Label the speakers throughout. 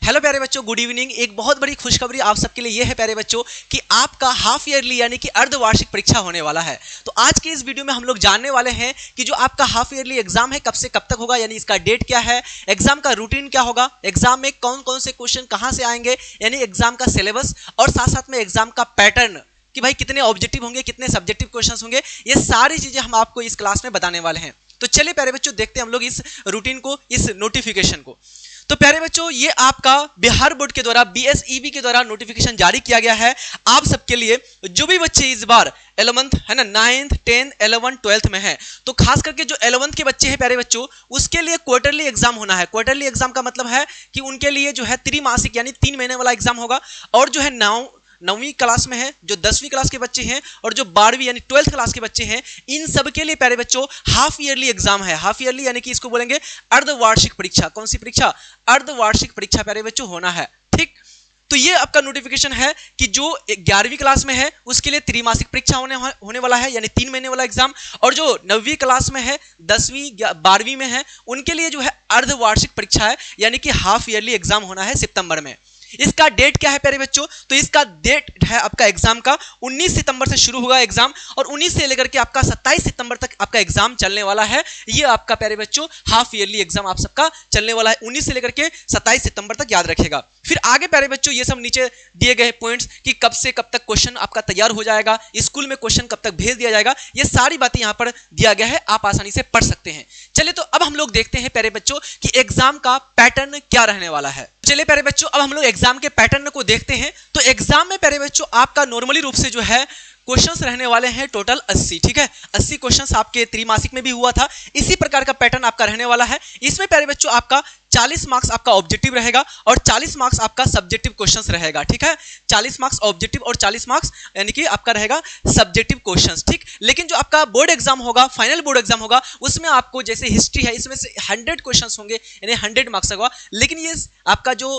Speaker 1: Hello प्यारे बच्चों, good evening. एक बहुत बड़ी खुशखबरी आप सबके लिए यह है प्यारे बच्चों कि आपका हाफ ईयरली यानी कि अर्धवार्षिक परीक्षा होने वाला है। तो आज के इस वीडियो में हम लोग जानने वाले हैं कि जो आपका हाफ ईयरली एग्जाम है कब से कब तक होगा, यानी इसका डेट क्या है, एग्जाम का रूटीन क्या होगा, एग्जाम में कौन कौन से क्वेश्चन कहां से आएंगे, यानी एग्जाम का सिलेबस और साथ साथ में एग्जाम का पैटर्न कि भाई कितने ऑब्जेक्टिव होंगे, कितने सब्जेक्टिव क्वेश्चन होंगे, ये सारी चीजें हम आपको इस क्लास में बताने वाले हैं। तो चलिए प्यारे बच्चों देखते हैं हम लोग इस रूटीन को, इस नोटिफिकेशन को। तो प्यारे बच्चों ये आपका बिहार बोर्ड के द्वारा बीएसईबी के द्वारा नोटिफिकेशन जारी किया गया है आप सबके लिए। जो भी बच्चे इस बार 11th है ना, 9th 10th 11th 12th में है, तो खास करके जो 11th के बच्चे हैं प्यारे बच्चों उसके लिए क्वार्टरली एग्जाम होना है। क्वार्टरली एग्जाम का मतलब है कि उनके लिए जो है त्रिमासिक यानी 3 महीने वाला एग्जाम होगा। और जो है 9वीं क्लास में है, जो 10वीं क्लास के बच्चे हैं और जो 12वीं यानी 12th क्लास के बच्चे हैं, इन सब के लिए प्यारे बच्चों हाफ ईयरली एग्जाम है। हाफ ईयरली यानी कि इसको बोलेंगे अर्धवार्षिक परीक्षा। कौन सी परीक्षा? अर्धवार्षिक परीक्षा प्यारे बच्चों होना है। ठीक, तो ये आपका नोटिफिकेशन है कि जो 11वीं क्लास में है उसके लिए त्रिमासिक परीक्षा होने वाला है, यानी 3 महीने वाला एग्जाम। और जो 9वीं क्लास में है, 10वीं 12वीं में है, उनके लिए जो है अर्धवार्षिक परीक्षा है, यानी कि हाफ ईयरली एग्जाम होना है सितंबर में। इसका डेट क्या है प्यारे बच्चों? तो इसका डेट है आपका एग्जाम का 19 सितंबर से शुरू होगा एग्जाम, और 19 से लेकर के आपका 27 सितंबर तक आपका एग्जाम चलने वाला है। ये आपका प्यारे बच्चों हाफ ईयरली एग्जाम आप सबका चलने वाला है 19 से लेकर के 27 सितंबर तक, याद रखेगा। फिर आगे प्यारे बच्चों ये सब नीचे दिए गए पॉइंट्स कि कब से कब तक क्वेश्चन आपका तैयार हो जाएगा, स्कूल में क्वेश्चन कब तक भेज दिया जाएगा, ये सारी बातें यहां पर दिया गया है, आप आसानी से पढ़ सकते हैं। चलिए तो अब हम लोग देखते हैं प्यारे बच्चों कि एग्जाम का पैटर्न क्या रहने वाला है। चलिए प्यारे बच्चों अब हम लोग एग्जाम के पैटर्न को देखते हैं। तो एग्जाम में प्यारे बच्चों आपका नॉर्मली रूप से जो है क्वेश्चंस रहने वाले हैं टोटल 80। ठीक है, 80 क्वेश्चंस आपके त्रिमासिक में भी हुआ था, इसी प्रकार का पैटर्न आपका रहने वाला है। इसमें प्यारे बच्चों आपका 40 मार्क्स आपका ऑब्जेक्टिव रहेगा और 40 मार्क्स आपका सब्जेक्टिव क्वेश्चंस रहेगा। ठीक है, 40 मार्क्स ऑब्जेक्टिव और 40 मार्क्स यानी कि आपका रहेगा सब्जेक्टिव क्वेश्चंस। ठीक, लेकिन जो आपका बोर्ड एग्जाम होगा, फाइनल बोर्ड एग्जाम होगा, उसमें आपको जैसे हिस्ट्री है इसमें से 100 क्वेश्चंस होंगे, यानी 100 मार्क्स होगा। लेकिन ये आपका जो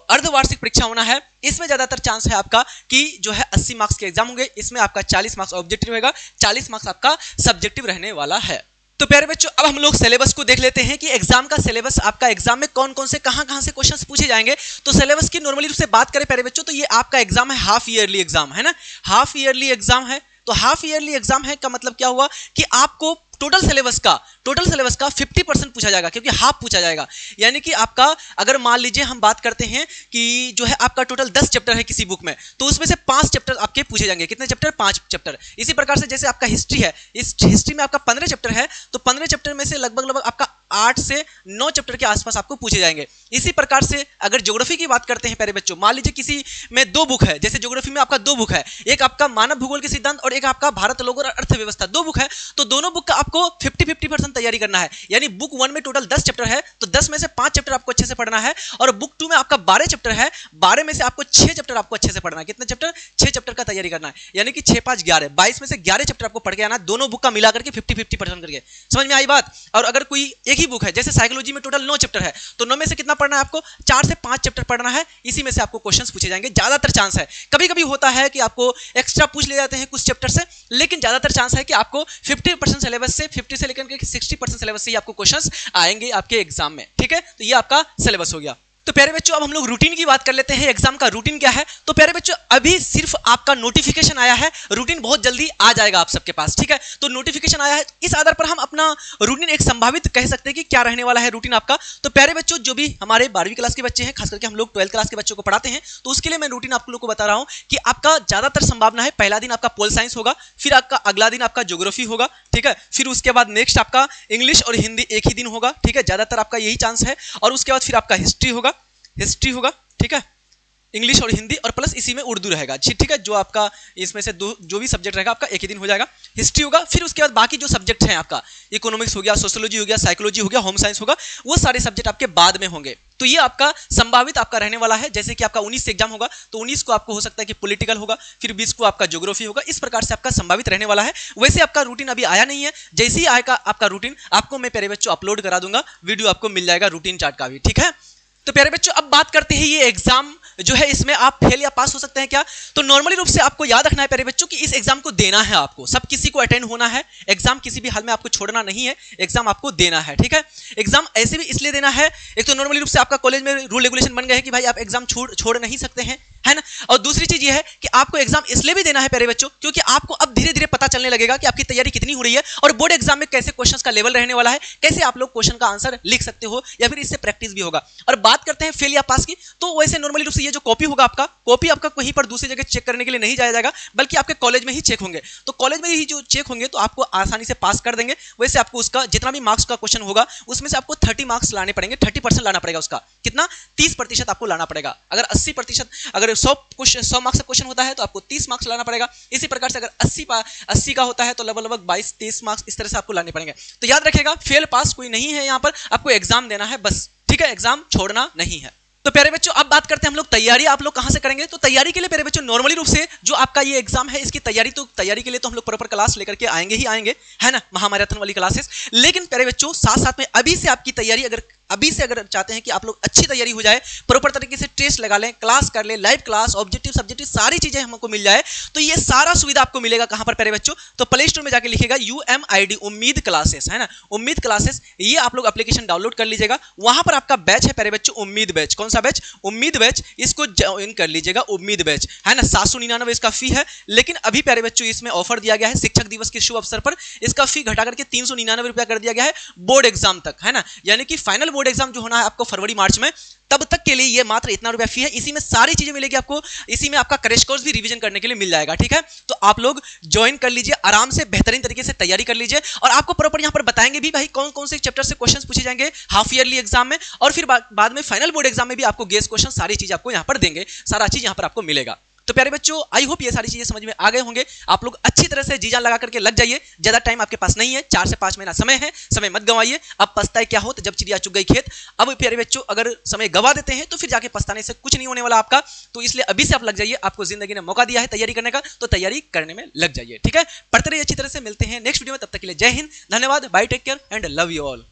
Speaker 1: अर्धवार्षिक परीक्षा होना है इसमें ज्यादातर चांस है आपका कि जो है 80 मार्क्स के एग्जाम होंगे, इसमें आपका 40 मार्क्स ऑब्जेक्टिव रहेगा, 40 मार्क्स आपका सब्जेक्टिव रहने वाला है। तो प्यारे बच्चों अब हम लोग सिलेबस को देख लेते हैं कि एग्जाम का सिलेबस आपका एग्जाम में कौन कौन से कहां से क्वेश्चंस पूछे जाएंगे। तो सिलेबस की नॉर्मली रूप से बात करें प्यारे बच्चों तो ये आपका एग्जाम है हाफ ईयरली एग्जाम है ना, हाफ ईयरली एग्जाम है। तो हाफ ईयरली एग्जाम है का मतलब क्या हुआ कि आपको टोटल सिलेबस का 50% पूछा जाएगा, क्योंकि हाफ पूछा जाएगा। यानी कि आपका अगर मान लीजिए हम बात करते हैं कि जो है आपका टोटल 10 चैप्टर है किसी बुक में, तो उसमें से 5 चैप्टर आपके पूछे जाएंगे। कितने चैप्टर? 5 चैप्टर। इसी प्रकार से जैसे आपका हिस्ट्री है, इस हिस्ट्री में आपका 15 चैप्टर है, तो 15 चैप्टर में से लगभग आपका 8 से 9 चैप्टर के आसपास आपको पूछे जाएंगे। इसी प्रकार से अगर ज्योग्राफी की बात करते हैं प्यारे बच्चों, मान लीजिए किसी में 2 बुक है, जैसे ज्योग्राफी में आपका 2 बुक है, एक आपका मानव भूगोल के सिद्धांत और एक आपका भारत लोक और अर्थव्यवस्था, 2 बुक है। तो दोनों बुक का आपको 50-50% तैयारी करना है। यानी बुक 1 में टोटल 10 चैप्टर है, तो 10 में से 5 चैप्टर आपको अच्छे से पढ़ना है, और बुक 2 में आपका 12 चैप्टर है, 12 में से आपको 6 चैप्टर आपको अच्छे से पढ़ना है। कितने चैप्टर? 6 चैप्टर का तैयारी करना है, यानी कि 6 5 11, 22 में से 11 चैप्टर आपको पढ़ के आना, दोनों बुक का मिला करके 50-50% करके। समझ में आई बात? और अगर कोई एक ही बुक है, जैसे साइकोलॉजी में टोटल 9 चैप्टर है, तो 9 में से कितना पढ़ना है आपको? 4 से 5 चैप्टर पढ़ना है, इसी में से आपको क्वेश्चंस पूछे जाएंगे। ज्यादातर चांस है, कभी कभी होता है कि आपको एक्स्ट्रा पूछ ले जाते हैं कुछ चैप्टर से, लेकिन ज्यादातर चांस है कि आपको 50% सिलेबस से 50 से लेकर के 60% सिलेबस से ही आपको क्वेश्चंस आएंगे आपके एग्जाम में। ठीक है, तो ये आपका सिलेबस हो गया। तो प्यारे बच्चों अब हम लोग रूटीन की बात कर लेते हैं। एग्जाम का रूटीन क्या है? तो प्यारे बच्चों अभी सिर्फ आपका नोटिफिकेशन आया है, रूटीन बहुत जल्दी आ जाएगा आप सबके पास। ठीक है, तो नोटिफिकेशन आया है, इस आधार पर हम अपना रूटीन एक संभावित कह सकते हैं कि क्या रहने वाला है रूटीन आपका। तो प्यारे बच्चों जो भी हमारे 12वीं क्लास के बच्चे हैं, खास करके हम लोग 12th क्लास के बच्चों को पढ़ाते हैं, तो उसके लिए मैं रूटीन आप लोगों को बता रहा हूं कि आपका ज्यादातर संभावना है पहला दिन आपका पोल साइंस होगा, फिर आपका अगला दिन आपका ज्योग्राफी होगा। ठीक है, फिर उसके बाद नेक्स्ट आपका इंग्लिश और हिंदी एक ही दिन होगा। ठीक है, ज्यादातर आपका यही चांस है, और उसके बाद फिर आपका हिस्ट्री होगा। ठीक है, इंग्लिश और हिंदी और प्लस इसी में उर्दू रहेगा। ठीक है, जो आपका इसमें से जो भी सब्जेक्ट रहेगा आपका एक ही दिन हो जाएगा। हिस्ट्री होगा, फिर उसके बाद बाकी जो सब्जेक्ट हैं आपका इकोनॉमिक्स हो गया, सोशियोलॉजी हो गया, साइकोलॉजी हो गया, होम साइंस होगा, वो सारे सब्जेक्ट आपके बाद में होंगे। तो ये आपका संभावित आपका रहने वाला है। जैसे कि आपका 19 से एग्जाम होगा, तो 19 को आपको हो सकता है कि पॉलिटिकल होगा, फिर 20 को आपका ज्योग्राफी होगा, इस प्रकार से आपका संभावित रहने वाला है। वैसे आपका रूटीन अभी आया नहीं है, जैसे ही आएगा आपका रूटीन आपको मैं प्यारे बच्चों अपलोड करा दूंगा, वीडियो आपको मिल जाएगा रूटीन चार्ट का भी। ठीक है, तो प्यारे बच्चों अब बात करते हैं ये एग्जाम जो है इसमें आप फेल या पास हो सकते हैं क्या? तो नॉर्मली रूप से आपको याद रखना है प्यारे बच्चों कि इस एग्जाम को देना है आपको, सब किसी को अटेंड होना है, एग्जाम किसी भी हाल में आपको छोड़ना नहीं है, एग्जाम आपको देना है, ठीक है। एग्जाम ऐसे भी इसलिए देना है, एक तो नॉर्मली रूप से आपका कॉलेज में रूल रेगुलेशन बन गए हैं कि भाई आप एग्जाम छोड़ नहीं सकते हैं, है ना। और दूसरी चीज ये है कि आपको एग्जाम इसलिए भी देना है प्यारे बच्चों क्योंकि आपको अब धीरे धीरे पता चलने लगेगा कि आपकी तैयारी कितनी हो रही है और बोर्ड एग्जाम में कैसे क्वेश्चंस का लेवल रहने वाला है, कैसे आप लोग क्वेश्चन का आंसर लिख सकते हो या फिर इससे प्रैक्टिस भी होगा। और बात करते हैं फेल या पास की, तो वैसे नॉर्मली रूप से ये जो कॉपी होगा आपका, कॉपी आपका कहीं पर दूसरी जगह चेक करने के लिए नहीं जाया जाएगा, बल्कि आपके कॉलेज में ही चेक होंगे। तो कॉलेज में ही जो चेक होंगे तो आपको आसानी से पास कर देंगे। वैसे आपको उसका जितना भी मार्क्स का क्वेश्चन होगा उसमें से आपको 30 मार्क्स लाने पड़ेंगे, 30% लाना पड़ेगा उसका। कितना? 30% आपको लाना पड़ेगा। अगर 80%, अगर 100 मार्क्स का क्वेश्चन होता है तो आपको 30 मार्क्स लाना पड़ेगा। इसी प्रकार से अगर 80 का होता है तो लगभग 22-23 मार्क्स इस तरह से आपको लाने पड़ेंगे। तो याद रखिएगा फेल पास कोई नहीं है, यहाँ पर आपको एग्जाम देना है बस, ठीक है, एग्जाम छोड़ना नहीं है। तो प्यारे बच्चों अब बात करते हैं हम लोग तैयारी आप लोग कहां से करेंगे। तो तैयारी के लिए प्यारे बच्चों नॉर्मली रूप से जो आपका ये एग्जाम है इसकी तैयारी के लिए तो हम लोग प्रॉपर क्लास लेकर के आएंगे ही आएंगे, है ना, महामैराथन वाली क्लासेस। लेकिन प्यारे बच्चों साथ साथ में अभी से आपकी तैयारी अगर चाहते हैं कि आप लोग अच्छी तैयारी हो जाए, प्रॉपर तरीके से टेस्ट लगा लें, क्लास कर लें, लाइव क्लास, ऑब्जेक्टिव सब्जेक्टिव सारी चीजें हमको मिल जाए, तो ये सारा सुविधा आपको मिलेगा कहां पर प्यारे बच्चों? तो प्ले स्टोर में जाके लिखिएगा UMID उम्मीद क्लासेस, है ना, उम्मीद क्लासेस, ये आप लोग एप्लीकेशन डाउनलोड कर लीजिएगा। वहां पर आपका बैच है प्यारे बच्चों, उम्मीद बैच। कौन सा बैच? उम्मीद बैच। इसको ज्वाइन कर लीजिएगा, उम्मीद बैच, है ना। 799 इसका फी है, लेकिन अभी प्यारे बच्चों इसमें ऑफर दिया गया है शिक्षक दिवस के शुभ अवसर पर, इसका फी घटा करके 399 रुपया कर दिया गया है बोर्ड एग्जाम तक, है ना। यानी कि फाइनल बोर्ड एग्जाम जो होना है आपको फरवरी मार्च में, तब तक के लिए ये मात्र इतना रुपया फी है। इसी में सारी चीजें मिलेगी आपको, इसी में आपका क्रैश कोर्स भी रिवीजन करने के लिए मिल जाएगा, ठीक है। तो आप लोग ज्वाइन कर लीजिए, आराम से बेहतरीन तरीके से तैयारी कर लीजिए और आपको प्रॉपर यहां पर बताएंगे भी भाई कौन कौन से चैप्टर से क्वेश्चंस पूछे जाएंगे हाफ ईयरली एग्जाम में, और फिर बाद में फाइनल बोर्ड एग्जाम में भी आपको गेस क्वेश्चन सारी चीज आपको यहां पर देंगे, सारा चीज यहां पर आपको मिलेगा। तो प्यारे बच्चों आई होप ये सारी चीजें समझ में आ गए होंगे। आप लोग अच्छी तरह से जी जान लगा करके लग जाइए, ज्यादा टाइम आपके पास नहीं है, 4 से 5 महीना समय है, समय मत गंवाइए। अब पछताए क्या हो, तो जब चिड़िया चुग गई खेत। अब प्यारे बच्चों अगर समय गंवा देते हैं तो फिर जाके पछताने से कुछ नहीं होने वाला आपका, तो इसलिए अभी से आप लग जाइए। आपको जिंदगी ने मौका दिया है तैयारी करने का, तो तैयारी करने में लग जाइए, ठीक है। पढ़ते रहिए अच्छी तरह से, मिलते हैं नेक्स्ट वीडियो में, तब तक के लिए जय हिंद, धन्यवाद, bye, take care and love you all.